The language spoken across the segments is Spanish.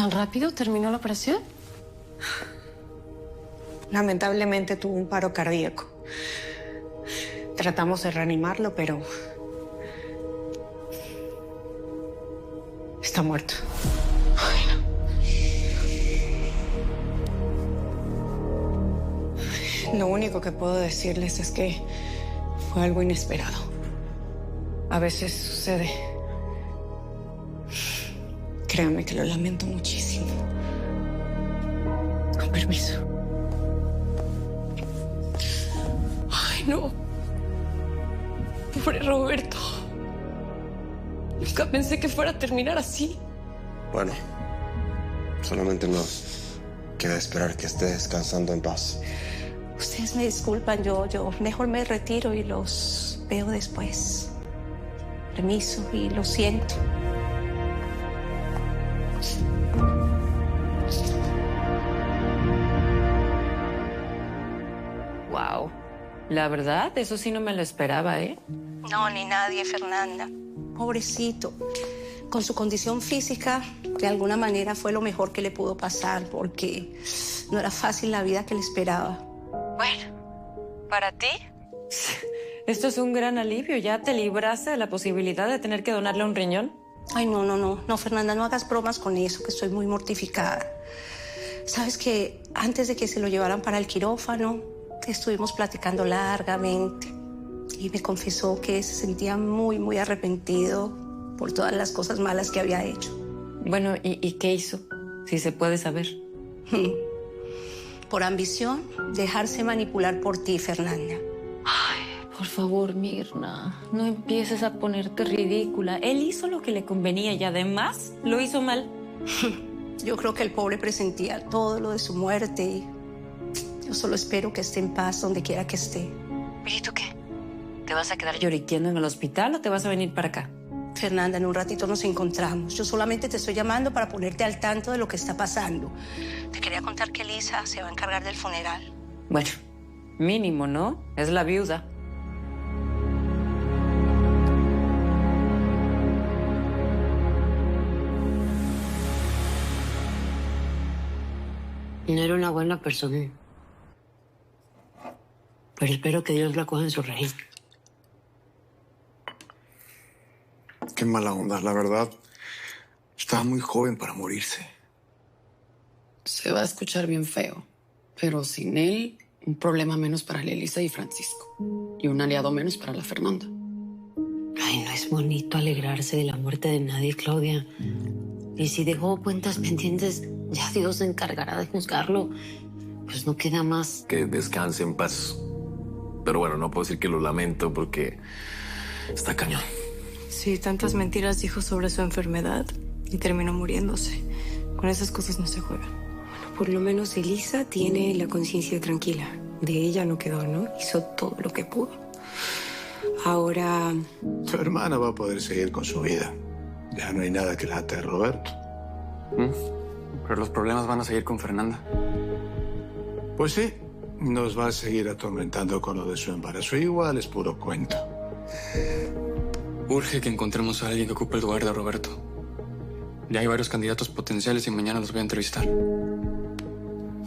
¿Tan rápido terminó la operación? Lamentablemente tuvo un paro cardíaco. Tratamos de reanimarlo, pero está muerto. Ay, no. Lo único que puedo decirles es que fue algo inesperado. A veces sucede. Créanme que lo lamento muchísimo. Con permiso. Ay, no. Pobre Roberto. Nunca pensé que fuera a terminar así. Bueno, solamente nos queda esperar que esté descansando en paz. Ustedes me disculpan, yo mejor me retiro y los veo después. Permiso y lo siento. Wow. La verdad, eso sí no me lo esperaba, ¿eh? No, ni nadie, Fernanda. Pobrecito. Con su condición física, de alguna manera fue lo mejor que le pudo pasar, porque no era fácil la vida que le esperaba. Bueno, ¿para ti? Esto es un gran alivio. ¿Ya te libraste de la posibilidad de tener que donarle un riñón? Ay, no, Fernanda, no hagas bromas con eso, que estoy muy mortificada. Sabes que antes de que se lo llevaran para el quirófano, estuvimos platicando largamente y me confesó que se sentía muy arrepentido por todas las cosas malas que había hecho. Bueno, ¿y qué hizo? Si se puede saber. Por ambición, dejarse manipular por ti, Fernanda. Ay, por favor, Mirna, no empieces a ponerte ridícula. Él hizo lo que le convenía y además lo hizo mal. Yo creo que el pobre presentía todo lo de su muerte y yo solo espero que esté en paz donde quiera que esté. ¿Y tú qué? ¿Te vas a quedar lloriqueando en el hospital o te vas a venir para acá? Fernanda, en un ratito nos encontramos. Yo solamente te estoy llamando para ponerte al tanto de lo que está pasando. Te quería contar que Elisa se va a encargar del funeral. Bueno, mínimo, ¿no? Es la viuda. No era una buena persona. Pero espero que Dios la coja en su raíz. Qué mala onda, la verdad. Estaba muy joven para morirse. Se va a escuchar bien feo, pero sin él, un problema menos para la Elisa y Francisco. Y un aliado menos para la Fernanda. Ay, no es bonito alegrarse de la muerte de nadie, Claudia. Y si dejó cuentas pendientes, ya Dios se encargará de juzgarlo. Pues no queda más. Que descanse en paz. Pero bueno, no puedo decir que lo lamento porque está cañón. Sí, tantas mentiras dijo sobre su enfermedad y terminó muriéndose. Con esas cosas no se juegan. Bueno, por lo menos Elisa tiene la conciencia tranquila. De ella no quedó, ¿no? Hizo todo lo que pudo. Ahora... Tu hermana va a poder seguir con su vida. Ya no hay nada que la ate a Roberto. Pero los problemas van a seguir con Fernanda. Pues sí, nos va a seguir atormentando con lo de su embarazo. Igual es puro cuento. Urge que encontremos a alguien que ocupe el lugar de Roberto. Ya hay varios candidatos potenciales y mañana los voy a entrevistar.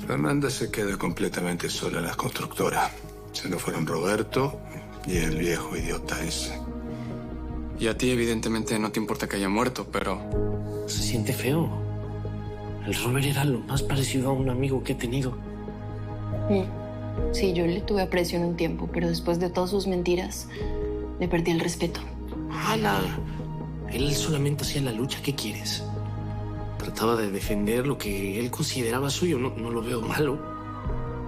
Fernanda se queda completamente sola en la constructora. Se nos fueron Roberto y el viejo idiota ese. Y a ti evidentemente no te importa que haya muerto, pero... Se siente feo. El Robert era lo más parecido a un amigo que he tenido. Sí, yo le tuve aprecio en un tiempo, pero después de todas sus mentiras, le perdí el respeto. Él solamente hacía la lucha. ¿Qué quieres? Trataba de defender lo que él consideraba suyo. No lo veo malo.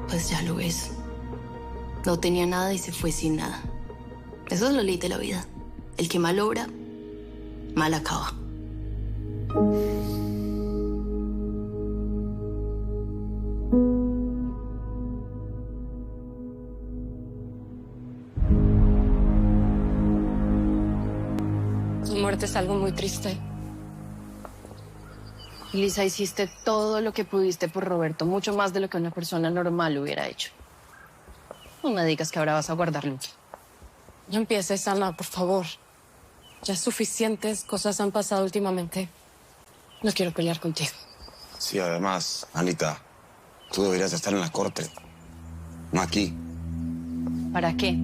Pues ya lo ves. No tenía nada y se fue sin nada. Eso es la ley de la vida. El que mal obra, mal acaba. Su muerte es algo muy triste. Lisa, hiciste todo lo que pudiste por Roberto, mucho más de lo que una persona normal hubiera hecho. No me digas que ahora vas a guardar luto. No empieces, Ana, por favor. Ya suficientes cosas han pasado últimamente. No quiero pelear contigo. Sí, además, Anita, tú deberías estar en la corte, no aquí. ¿Para qué?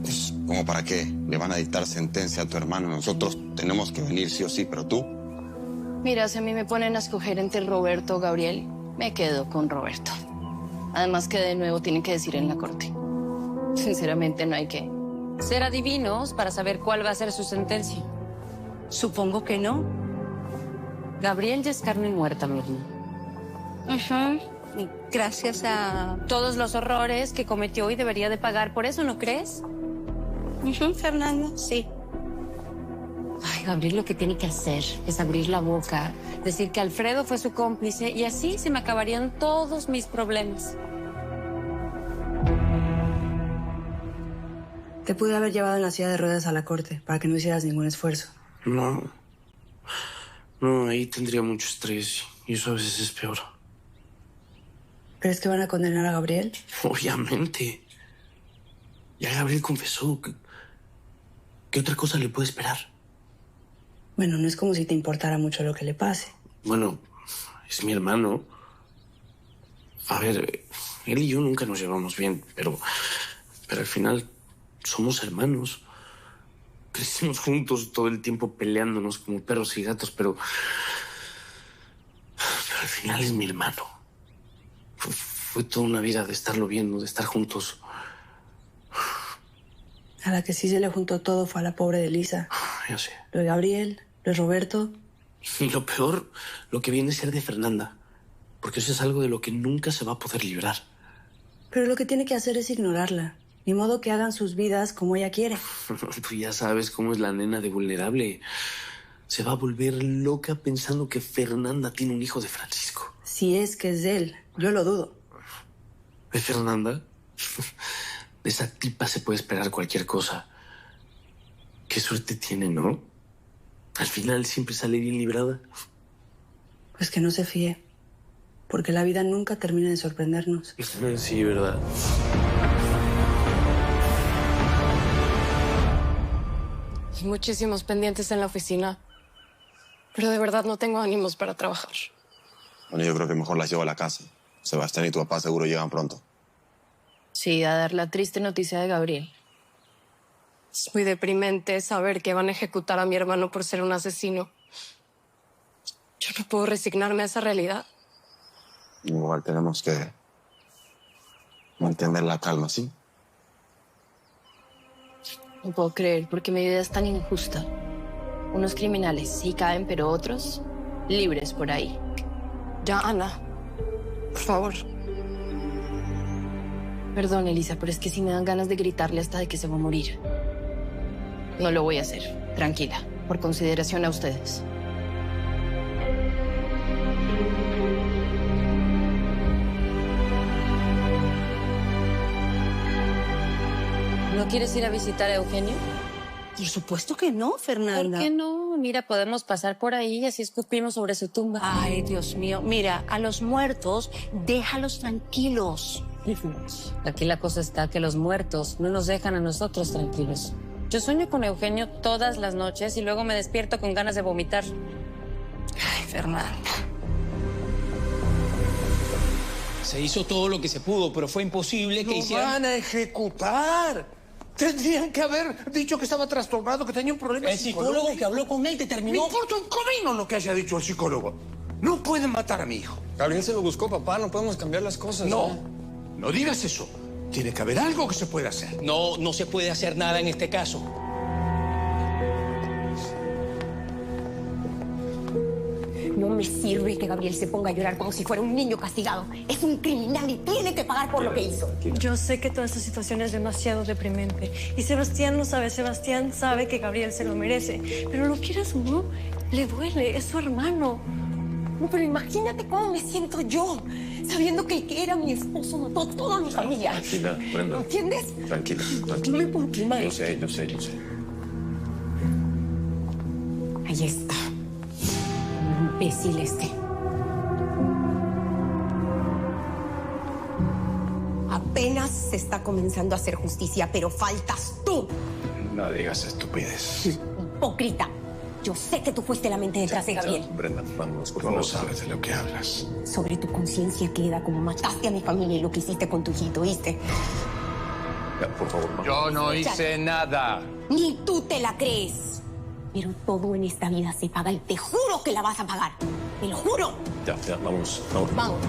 Pues, ¿cómo para qué? Le van a dictar sentencia a tu hermano. Nosotros tenemos que venir sí o sí, pero tú... Mira, si a mí me ponen a escoger entre Roberto o Gabriel, me quedo con Roberto. Además que de nuevo tienen que decir en la corte. Sinceramente no hay que Ser adivinos para saber cuál va a ser su sentencia. Supongo que no. Gabriel ya es carne muerta, Mirna. Y gracias a Todos los horrores que cometió y debería de pagar por eso, ¿no crees? Fernando, sí. Ay, Gabriel lo que tiene que hacer es abrir la boca, decir que Alfredo fue su cómplice y así se me acabarían todos mis problemas. Te pude haber llevado en la silla de ruedas a la corte para que no hicieras ningún esfuerzo. No, ahí tendría mucho estrés y eso a veces es peor. ¿Crees que van a condenar a Gabriel? Obviamente. Ya Gabriel confesó. ¿Qué otra cosa le puede esperar? Bueno, no es como si te importara mucho lo que le pase. Bueno, es mi hermano. A ver, él y yo nunca nos llevamos bien, pero al final somos hermanos. Crecimos juntos todo el tiempo peleándonos como perros y gatos, pero al final es mi hermano. Fue toda una vida de estarlo viendo, de estar juntos. A la que sí se le juntó todo fue a la pobre de Elisa. Ya sé. Lo de Gabriel, lo de Roberto. Y lo peor, lo que viene a ser de Fernanda. Porque eso es algo de lo que nunca se va a poder librar. Pero lo que tiene que hacer es ignorarla. Ni modo que hagan sus vidas como ella quiere. Tú ya sabes cómo es la nena de vulnerable. Se va a volver loca pensando que Fernanda tiene un hijo de Francisco. Si es que es de él, yo lo dudo. ¿De Fernanda? De esa tipa se puede esperar cualquier cosa. Qué suerte tiene, ¿no? Al final siempre sale bien librada. Pues que no se fíe. Porque la vida nunca termina de sorprendernos. Sí, verdad. Hay muchísimos pendientes en la oficina. Pero de verdad no tengo ánimos para trabajar. Bueno, yo creo que mejor las llevo a la casa. Sebastián y tu papá seguro llegan pronto. Sí, a dar la triste noticia de Gabriel. Es muy deprimente saber que van a ejecutar a mi hermano por ser un asesino. Yo no puedo resignarme a esa realidad. Igual tenemos que mantener la calma, ¿sí? No puedo creer porque mi vida es tan injusta. Unos criminales sí caen, pero otros libres por ahí. Ya, Ana, por favor. Perdón, Elisa, pero es que sí me dan ganas de gritarle hasta de que se va a morir. No lo voy a hacer. Tranquila, por consideración a ustedes. ¿No quieres ir a visitar a Eugenio? Por supuesto que no, Fernanda. ¿Por qué no? Mira, podemos pasar por ahí y así escupimos sobre su tumba. Ay, Dios mío. Mira, a los muertos, déjalos tranquilos. Aquí la cosa está que los muertos no nos dejan a nosotros tranquilos. Yo sueño con Eugenio todas las noches y luego me despierto con ganas de vomitar. Ay, Fernanda. Se hizo todo lo que se pudo, pero fue imposible que hicieran... ¡Lo van a ejecutar! Tendrían que haber dicho que estaba trastornado, que tenía un problema El psicólogo que habló con él determinó... Me importa un comino lo que haya dicho el psicólogo. No pueden matar a mi hijo. Gabriel se lo buscó, papá. No podemos cambiar las cosas. No digas eso. Tiene que haber algo que se pueda hacer. No se puede hacer nada en este caso. No me sirve que Gabriel se ponga a llorar como si fuera un niño castigado. Es un criminal y tiene que pagar por lo que hizo. Yo sé que toda esta situación es demasiado deprimente. Y Sebastián lo sabe. Sebastián sabe que Gabriel se lo merece. Pero lo quieras o no, le duele. Es su hermano. No, pero imagínate cómo me siento yo, sabiendo que el que era mi esposo mató a toda mi familia. Tranquila, Brenda. ¿Entiendes? Tranquila. No me pongo mal. Yo sé. Ahí está. Imbécil este. Apenas se está comenzando a hacer justicia, pero faltas tú. No digas estupidez. Hipócrita. Yo sé que tú fuiste la mente detrás de Gabriel. Brenda, vámonos, por favor. No sabes de lo que hablas. Sobre tu conciencia queda como mataste a mi familia y lo que hiciste con tu hijito, ¿oíste? Ya, por favor, no. Yo no hice nada. Ni tú te la crees. Pero todo en esta vida se paga y te juro que la vas a pagar. Te lo juro. Ya, vámonos. Vámonos.